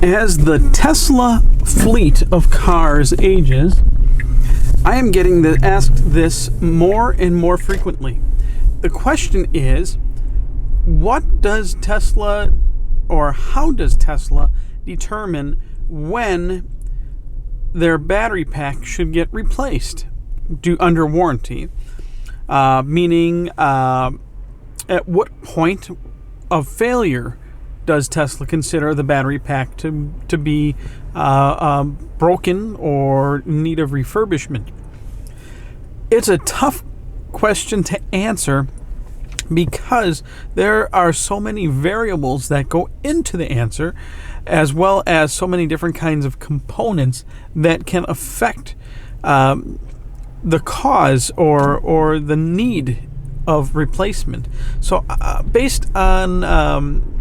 As the Tesla fleet of cars ages, I am getting asked this more and more frequently. The question is, what does Tesla, or how does Tesla determine when their battery pack should get replaced under warranty? Meaning, at what point of failure does Tesla consider the battery pack to be broken or in need of refurbishment? It's a tough question to answer because there are so many variables that go into the answer, as well as so many different kinds of components that can affect the cause or the need of replacement. So based on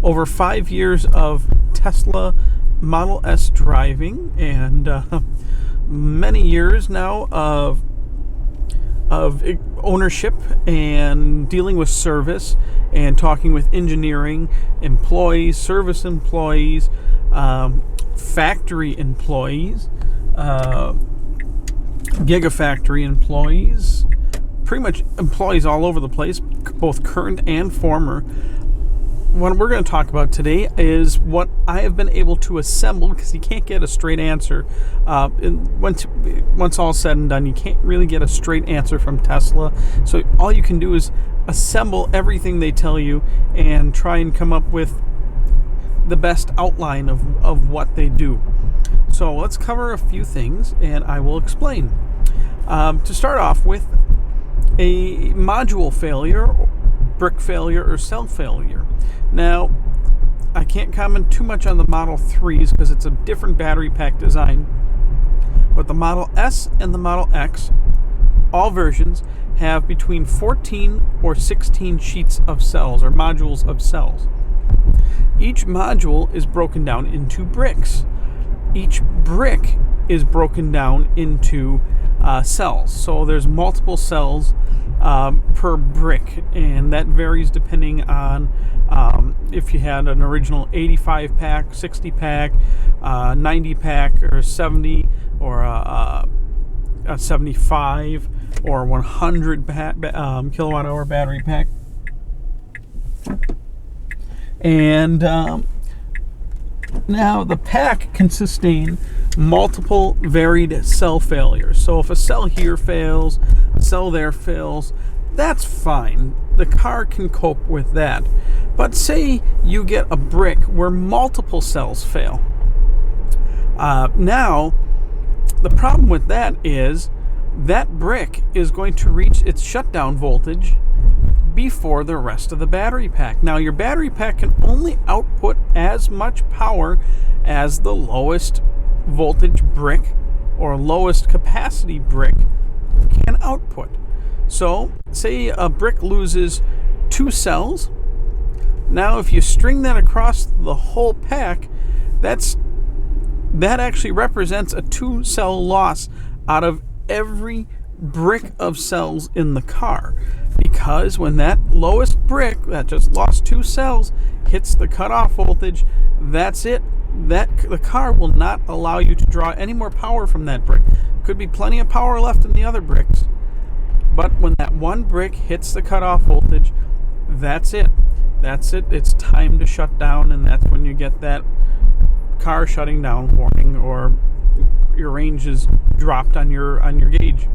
over 5 years of Tesla Model S driving and many years now of ownership and dealing with service and talking with engineering employees, service employees, factory employees, Gigafactory employees, pretty much employees all over the place, both current and former. What we're going to talk about today is what I have been able to assemble, because you can't get a straight answer. Once all said and done, you can't really get a straight answer from Tesla. So all you can do is assemble everything they tell you and try and come up with the best outline of what they do. So let's cover a few things and I will explain. To start off with, a module failure, brick failure, or cell failure. Now, I can't comment too much on the Model 3s because it's a different battery pack design. But the Model S and the Model X, all versions, have between 14 or 16 sheets of cells or modules of cells. Each module is broken down into bricks. Each brick is broken down into cells. So there's multiple cells per brick, and that varies depending on if you had an original 85 pack, 60 pack, 90 pack, or 70, or a 75 or 100 kilowatt hour battery pack. And now the pack can sustain multiple varied cell failures. So if a cell here fails, a cell there fails, that's fine. The car can cope with that. But say you get a brick where multiple cells fail. Now, the problem with that is that brick is going to reach its shutdown voltage before the rest of the battery pack. Now, your battery pack can only output as much power as the lowest voltage brick or lowest capacity brick can output. So, say a brick loses 2 cells. Now, if you string that across the whole pack, that actually represents a 2-cell loss out of every brick of cells in the car. Because when that lowest brick that just lost 2 cells hits the cutoff voltage, that's it. The car will not allow you to draw any more power from that brick. Could be plenty of power left in the other bricks, but when that one brick hits the cutoff voltage, that's it. That's it. It's time to shut down, and that's when you get that car shutting down warning, or your range is dropped on your gauge.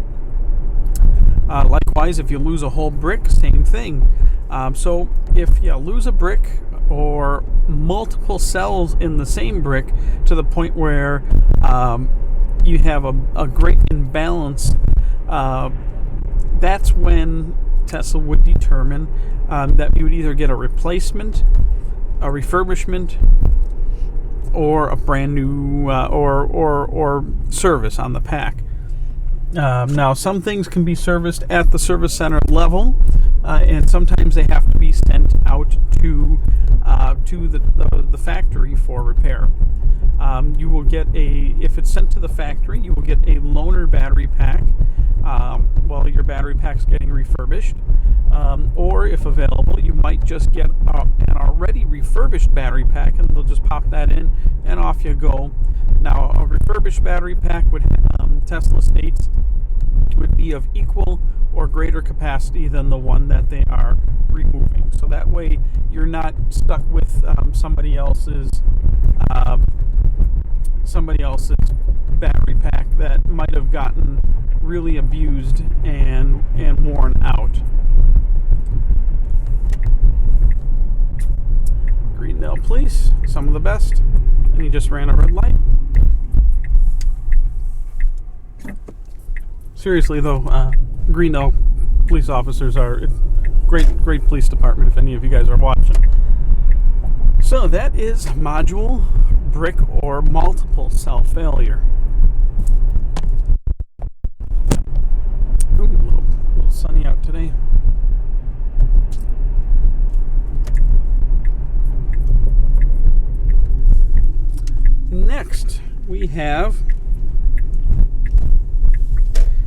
Likewise, if you lose a whole brick, same thing. So if you lose a brick or multiple cells in the same brick to the point where you have a great imbalance, that's when Tesla would determine that you would either get a replacement, a refurbishment, or a brand new or service on the pack. Now, some things can be serviced at the service center level, and sometimes they have to be sent out to the factory for repair. You will get if it's sent to the factory, you will get a loaner battery pack while your battery pack's getting refurbished. Or if available, you might just get an already refurbished battery pack, and they'll just pop that in and off you go. Now, a refurbished battery pack would Tesla states would be of equal or greater capacity than the one that they are removing. So that way you're not stuck with somebody else's battery pack that might have gotten really abused and worn out. Greendale Police, some of the best, and he just ran a red light. Seriously though, Greendale police officers are a great police department if any of you guys are watching. So that is module, brick, or multiple cell failure. Ooh, a little sunny out today. Next, we have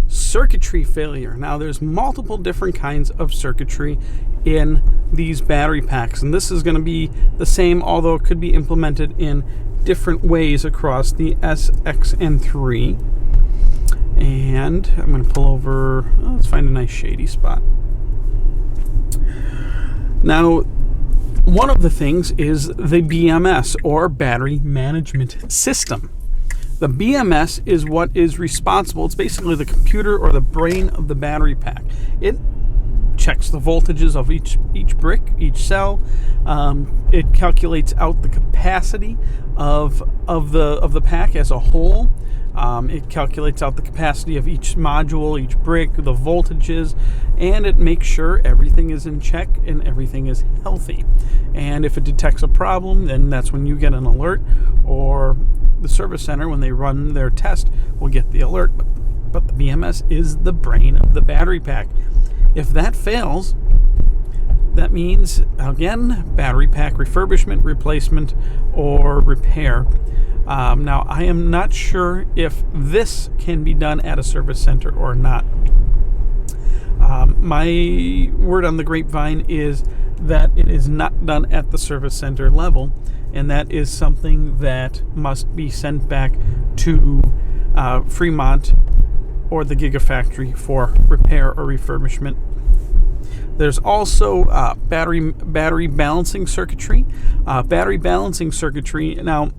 circuitry failure. Now, there's multiple different kinds of circuitry in these battery packs, and this is going to be the same, although it could be implemented in different ways across the S, X, and 3. And I'm going to pull over. Let's find a nice shady spot. Now, one of the things is the BMS, or Battery Management System. The BMS is what is responsible. It's basically the computer or the brain of the battery pack. It checks the voltages of each brick, each cell. It calculates out the capacity of the pack as a whole. It calculates out the capacity of each module, each brick, the voltages, and it makes sure everything is in check and everything is healthy. And if it detects a problem, then that's when you get an alert, or the service center, when they run their test, will get the alert. But the BMS is the brain of the battery pack. If that fails, that means, again, battery pack refurbishment, replacement, or repair. Now, I am not sure if this can be done at a service center or not. My word on the grapevine is that it is not done at the service center level, and that is something that must be sent back to Fremont or the Gigafactory for repair or refurbishment. There's also battery balancing circuitry. Battery balancing circuitry, now,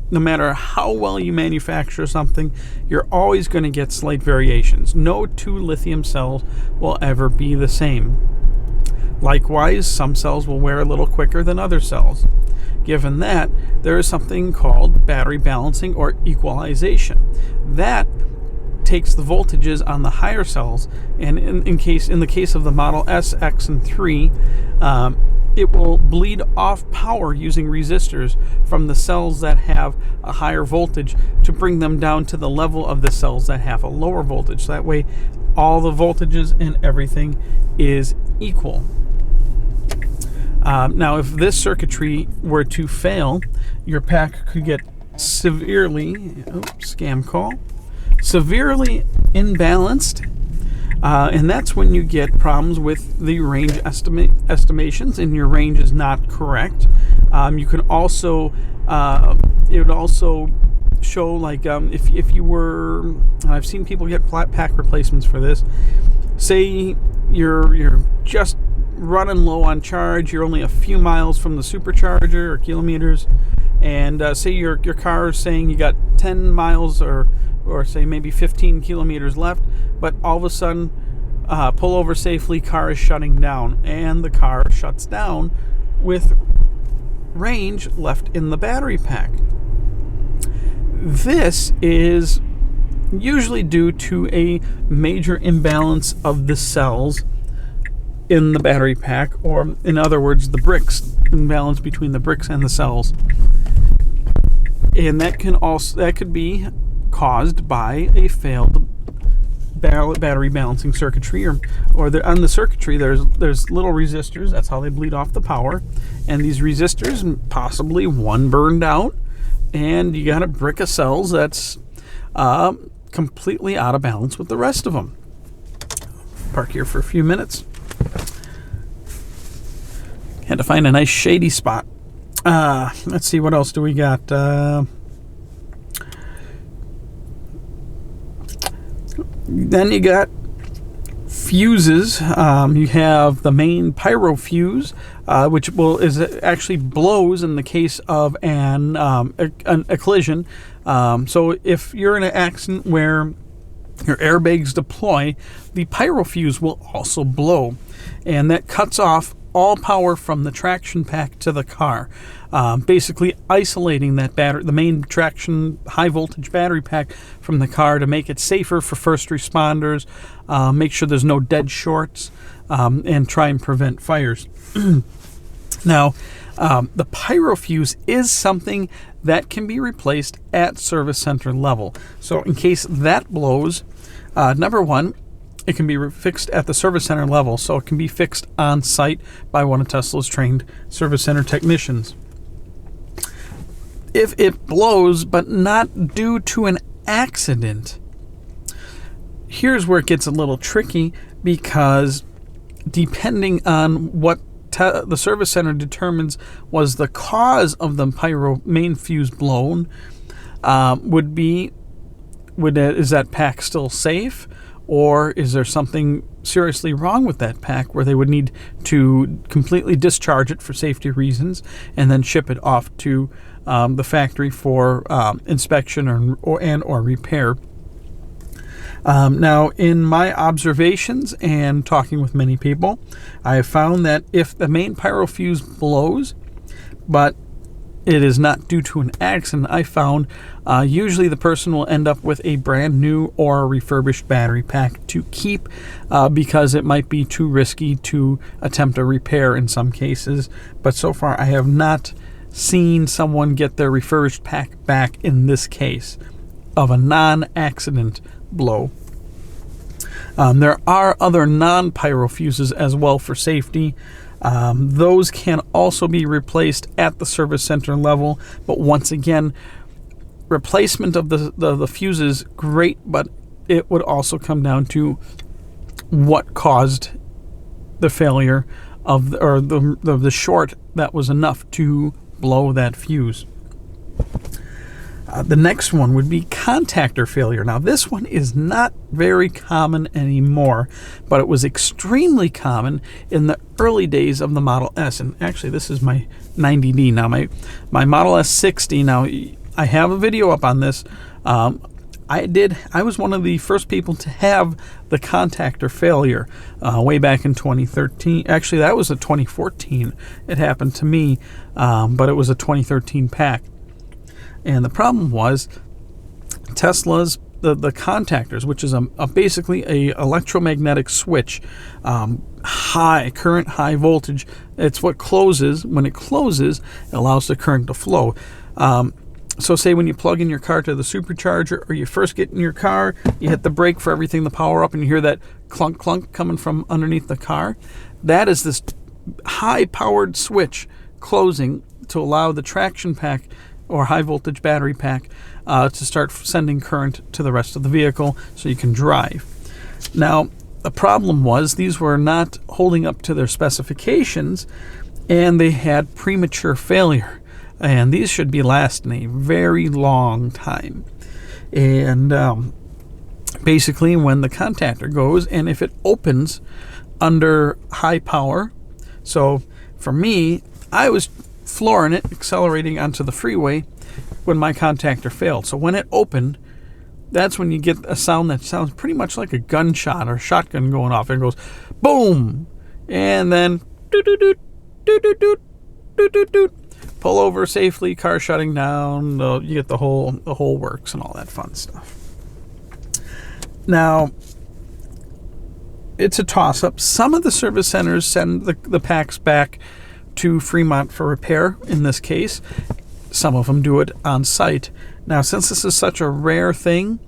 no matter how well you manufacture something, you're always going to get slight variations. No two lithium cells will ever be the same. Likewise, some cells will wear a little quicker than other cells. Given that, there is something called battery balancing or equalization. That takes the voltages on the higher cells, and in the case of the Model S, X, and 3, it will bleed off power using resistors from the cells that have a higher voltage to bring them down to the level of the cells that have a lower voltage. So that way, all the voltages and everything is equal. Now, if this circuitry were to fail, your pack could get severely imbalanced, and that's when you get problems with the range estimations, and your range is not correct. You can also, it would also show, like, if you were, I've seen people get pack replacements for this. Say you're just running low on charge, you're only a few miles from the supercharger or kilometers, and say your car is saying you got 10 miles or say maybe 15 kilometers left, but all of a sudden, pull over safely, car is shutting down, and the car shuts down with range left in the battery pack. This is usually due to a major imbalance of the cells in the battery pack, or in other words, the bricks, imbalance between the bricks and the cells. And that could be caused by a failed battery balancing circuitry, or on the circuitry there's little resistors. That's how they bleed off the power, and these resistors, possibly one burned out, and you got a brick of cells that's completely out of balance with the rest of them. Park here for a few minutes. Had to find a nice shady spot. Let's see, what else do we got? Then you got fuses. You have the main pyro fuse, which actually blows in the case of a collision. So if you're in an accident where your airbags deploy, the pyro fuse will also blow, and that cuts off all power from the traction pack to the car, basically isolating that battery, the main traction high voltage battery pack, from the car to make it safer for first responders, make sure there's no dead shorts, and try and prevent fires. Now, the pyro fuse is something that can be replaced at service center level. So in case that blows, number one, it can be fixed at the service center level, so it can be fixed on site by one of Tesla's trained service center technicians. If it blows, but not due to an accident, here's where it gets a little tricky, because depending on what the service center determines was the cause of the pyro main fuse blown, is that pack still safe? Or is there something seriously wrong with that pack where they would need to completely discharge it for safety reasons and then ship it off to the factory for inspection or repair? Now, in my observations and talking with many people, I have found that if the main pyro fuse blows, but it is not due to an accident, I found usually the person will end up with a brand new or a refurbished battery pack to keep, because it might be too risky to attempt a repair in some cases. But so far I have not seen someone get their refurbished pack back in this case of a non-accident blow. There are other non-pyro fuses as well for safety. Those can also be replaced at the service center level, but once again, replacement of the fuses, great, but it would also come down to what caused the failure of the short that was enough to blow that fuse. The next one would be contactor failure. Now, this one is not very common anymore, but it was extremely common in the early days of the Model S. And actually, this is my 90D. Now, my Model S60, now, I have a video up on this. I was one of the first people to have the contactor failure way back in 2013. Actually, that was a 2014. It happened to me, but it was a 2013 pack. And the problem was Tesla's the contactors, which is basically a electromagnetic switch, current, high voltage. It's what closes. When it closes, it allows the current to flow. So say when you plug in your car to the supercharger, or you first get in your car, you hit the brake for everything to power up, and you hear that clunk clunk coming from underneath the car. That is this high powered switch closing to allow the traction pack or high voltage battery pack to start sending current to the rest of the vehicle so you can drive. Now, the problem was these were not holding up to their specifications, and they had premature failure. And these should be lasting a very long time. And basically, when the contactor goes, and if it opens under high power, so for me, I was flooring it, accelerating onto the freeway when my contactor failed. So when it opened, that's when you get a sound that sounds pretty much like a gunshot or a shotgun going off. It goes boom, and then doot doot doot doot doot doot doot doot doot. Pull over safely, car shutting down. You get the whole works and all that fun stuff. Now, it's a toss-up. Some of the service centers send the packs back to Fremont for repair in this case. Some of them do it on site. Now, since this is such a rare thing,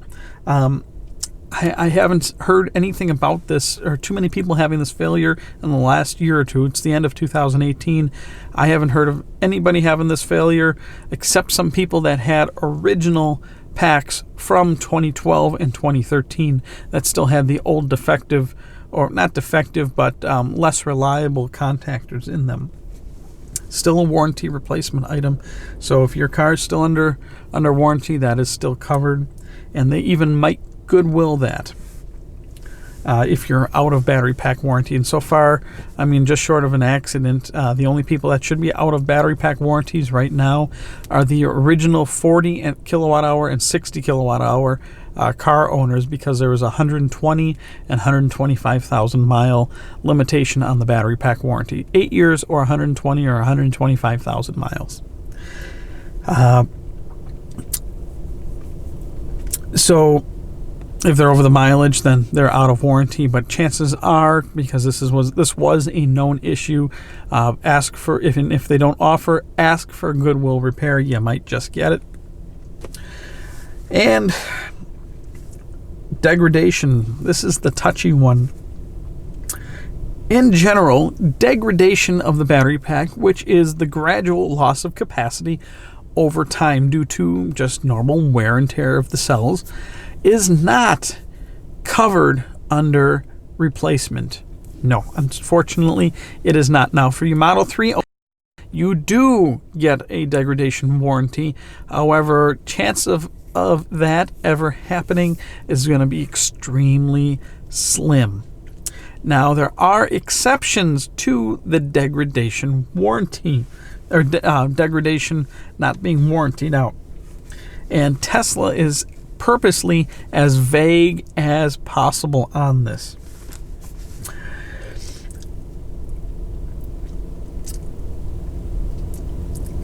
I haven't heard anything about this, or too many people having this failure in the last year or two. It's the end of 2018. I haven't heard of anybody having this failure except some people that had original packs from 2012 and 2013 that still had the old defective, or not defective, but less reliable contactors in them. still a warranty replacement item. So if your car is still under warranty, that is still covered, and they even might Goodwill that if you're out of battery pack warranty. And so far, I mean, just short of an accident, the only people that should be out of battery pack warranties right now are the original 40 kilowatt hour and 60 kilowatt hour car owners, because there was a 120 and 125,000 mile limitation on the battery pack warranty. 8 years or 120 or 125,000 miles. So if they're over the mileage, then they're out of warranty. But chances are, because this was a known issue, ask for, if they don't offer, ask for Goodwill repair. You might just get it. And degradation. This is the touchy one. In general, degradation of the battery pack, which is the gradual loss of capacity over time due to just normal wear and tear of the cells, is not covered under replacement. No, unfortunately, it is not. Now, for your Model 3, you do get a degradation warranty. However, chance of that ever happening is going to be extremely slim. Now, there are exceptions to the degradation warranty, or degradation not being warranted out. And Tesla is purposely as vague as possible on this.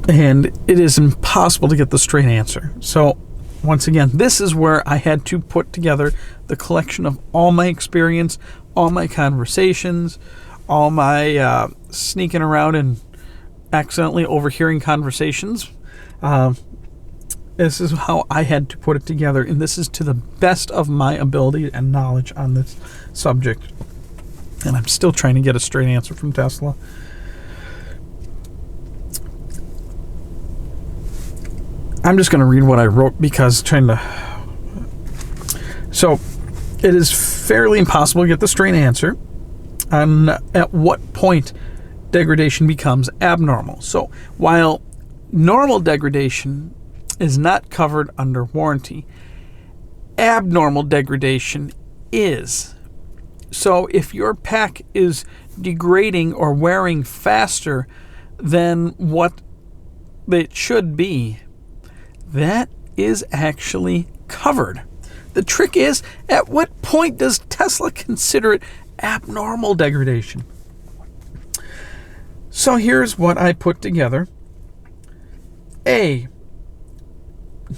And it is impossible to get the straight answer. So, once again, this is where I had to put together the collection of all my experience, all my conversations, all my sneaking around and accidentally overhearing conversations. This is how I had to put it together, and this is to the best of my ability and knowledge on this subject. And I'm still trying to get a straight answer from Tesla. I'm just going to read what I wrote, because So, it is fairly impossible to get the straight answer on at what point degradation becomes abnormal. So, while normal degradation is not covered under warranty, abnormal degradation is. So if your pack is degrading or wearing faster than what it should be, that is actually covered. The trick is, at what point does Tesla consider it abnormal degradation? So here's what I put together. A,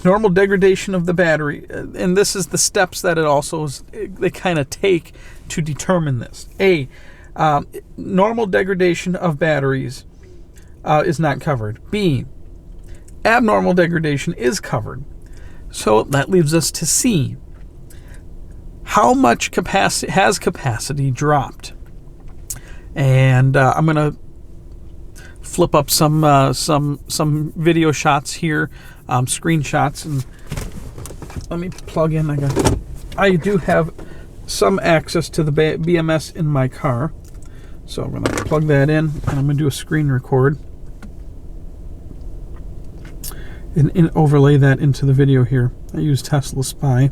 normal degradation of the battery, and this is the steps that they kind of take to determine this. A, normal degradation of batteries is not covered. B, abnormal degradation is covered. So that leaves us to C. How much capacity dropped? And I'm going to flip up some video shots here, screenshots, and let me plug in. I do have some access to the BMS in my car, so I'm going to plug that in, and I'm going to do a screen record and overlay that into the video here. I use Tesla Spy.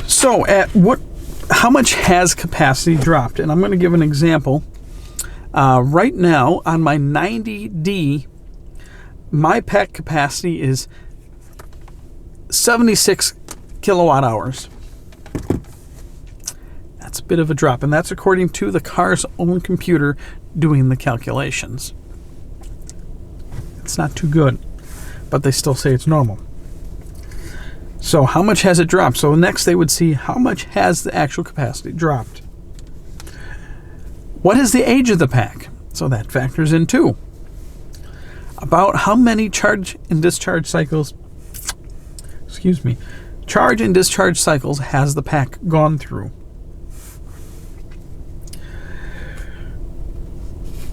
So how much has capacity dropped? And I'm going to give an example. Right now on my 90D, my pack capacity is 76 kilowatt hours. That's a bit of a drop, and that's according to the car's own computer doing the calculations. It's not too good, but they still say it's normal. So how much has it dropped? So next they would see how much has the actual capacity dropped. What is the age of the pack? So that factors in too. About how many charge and discharge cycles has the pack gone through?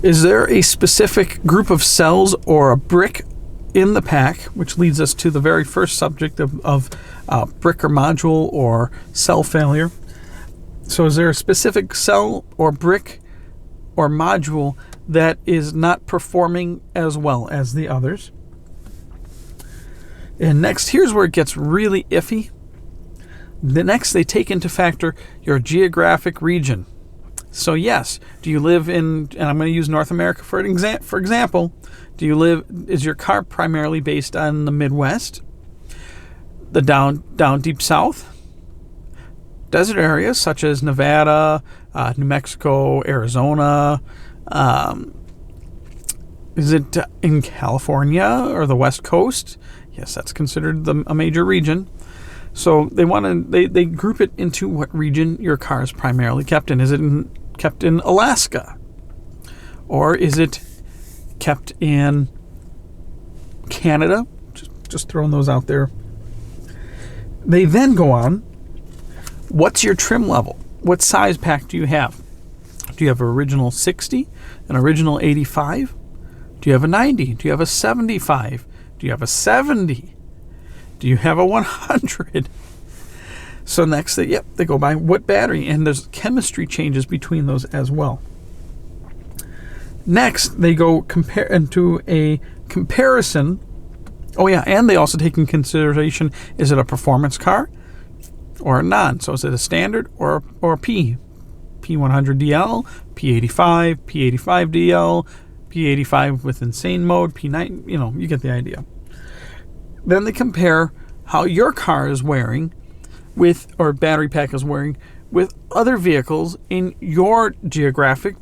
Is there a specific group of cells or a brick in the pack, which leads us to the very first subject of brick or module or cell failure? So is there a specific cell or brick or module that is not performing as well as the others. And next, here's where it gets really iffy. The next, they take into factor your geographic region. So yes, do you live in, and I'm going to use North America for example, is your car primarily based on the Midwest, the down deep South, desert areas such as Nevada, New Mexico, Arizona? Is it in California or the West Coast? Yes, that's considered a major region. So they group it into what region your car is primarily kept in. Is it kept in Alaska? Or is it kept in Canada? Just throwing those out there. They then go on, what's your trim level? What size pack do you have? Do you have an original 60, an original 85? Do you have a 90? Do you have a 75? Do you have a 70? Do you have a 100? So next, they go by what battery, and there's chemistry changes between those as well. Next, they go into a comparison. Oh yeah, and they also take in consideration, is it a performance car or a non? So is it a standard or a P100DL, P85, P85DL, P85 with insane mode, P9, you get the idea. Then they compare how your car is wearing or battery pack is wearing with other vehicles in your geographic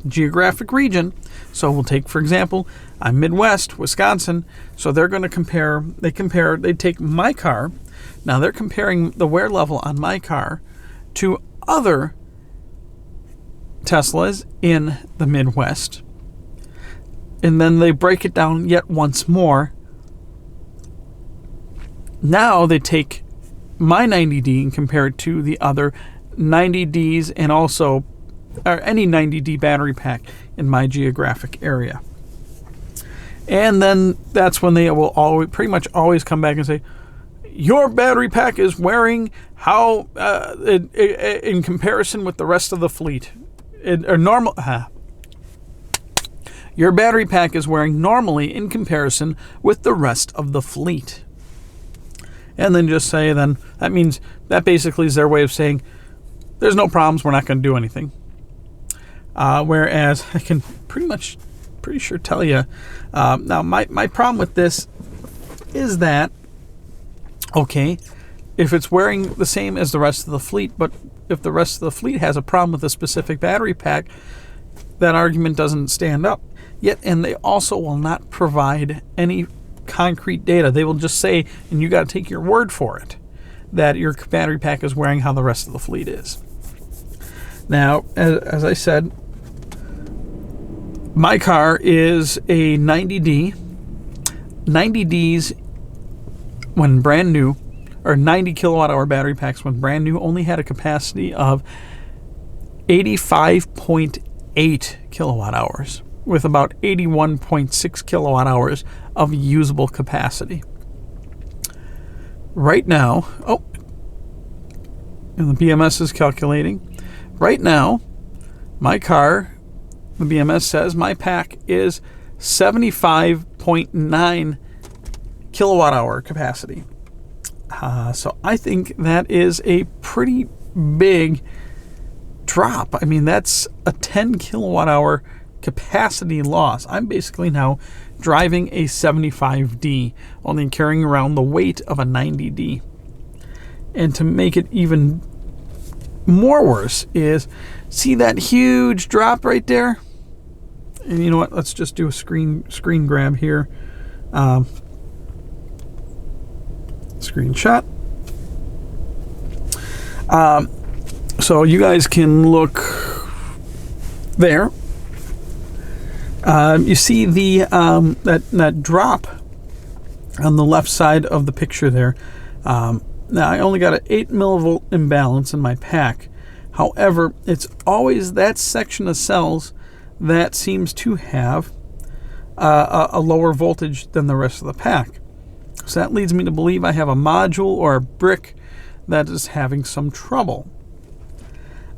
geographic region. So we'll take, for example, I'm Midwest, Wisconsin, so they're going to compare, they take my car, now they're comparing the wear level on my car to other Teslas in the Midwest. And then they break it down yet once more. Now they take my 90D and compare it to the other 90Ds and also any 90D battery pack in my geographic area. And then that's when they will pretty much always come back and say, your battery pack is wearing how in comparison with the rest of the fleet. Your battery pack is wearing normally in comparison with the rest of the fleet. And then just say, then that means that basically is their way of saying there's no problems, we're not going to do anything. Whereas I can pretty sure tell you, now my problem with this is that, okay, if it's wearing the same as the rest of the fleet, but if the rest of the fleet has a problem with a specific battery pack, that argument doesn't stand up. Yet, and they also will not provide any concrete data. They will just say, and you got to take your word for it, that your battery pack is wearing how the rest of the fleet is. Now, as I said, my car is a 90D. 90Ds, when brand new, or 90 kilowatt hour battery packs when brand new, only had a capacity of 85.8 kilowatt hours, with about 81.6 kilowatt hours of usable capacity. Right now, and the BMS is calculating. Right now, my car, the BMS says my pack is 75.9 kilowatt hour capacity. So I think that is a pretty big drop. I mean, that's a 10 kilowatt hour capacity loss. I'm basically now driving a 75D, only carrying around the weight of a 90D. And to make it even more worse is, see that huge drop right there? And you know what? Let's just do a screen grab here. Screenshot. So you guys can look there. You see the that drop on the left side of the picture there. Now I only got an 8 millivolt imbalance in my pack. However, it's always that section of cells that seems to have a lower voltage than the rest of the pack. So that leads me to believe I have a module or a brick that is having some trouble.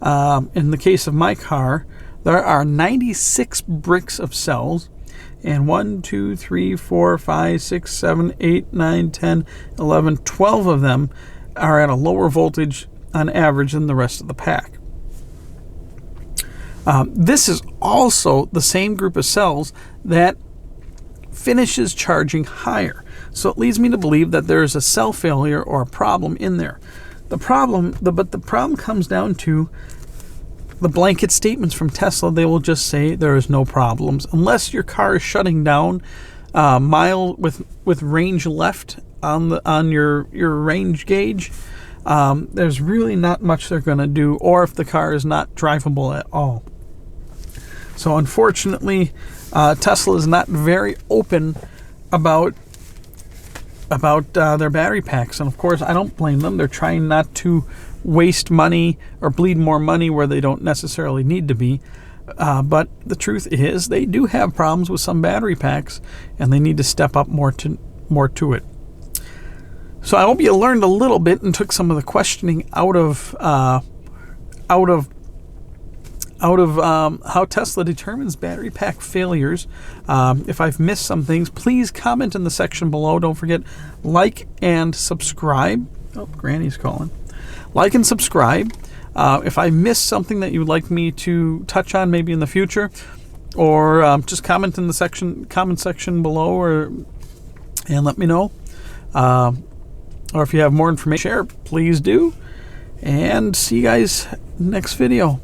In the case of my car, there are 96 bricks of cells, and 1, 2, 3, 4, 5, 6, 7, 8, 9, 10, 11, 12 of them are at a lower voltage on average than the rest of the pack. This is also the same group of cells that finishes charging higher. So it leads me to believe that there is a cell failure or a problem in there. The problem comes down to the blanket statements from Tesla. They will just say there is no problems unless your car is shutting down mile with range left on your range gauge. There's really not much they're going to do, or if the car is not drivable at all. So unfortunately, Tesla is not very open about their battery packs, and of course I don't blame them. They're trying not to waste money or bleed more money where they don't necessarily need to be. But the truth is they do have problems with some battery packs, and they need to step up more to it. So I hope you learned a little bit and took some of the questioning out of how Tesla determines battery pack failures. If I've missed some things, please comment in the section below. Don't forget, like and subscribe. Oh, Granny's calling. Like and subscribe. If I missed something that you'd like me to touch on maybe in the future, or just comment in the comment section below, and let me know. Or if you have more information to share, please do. And see you guys next video.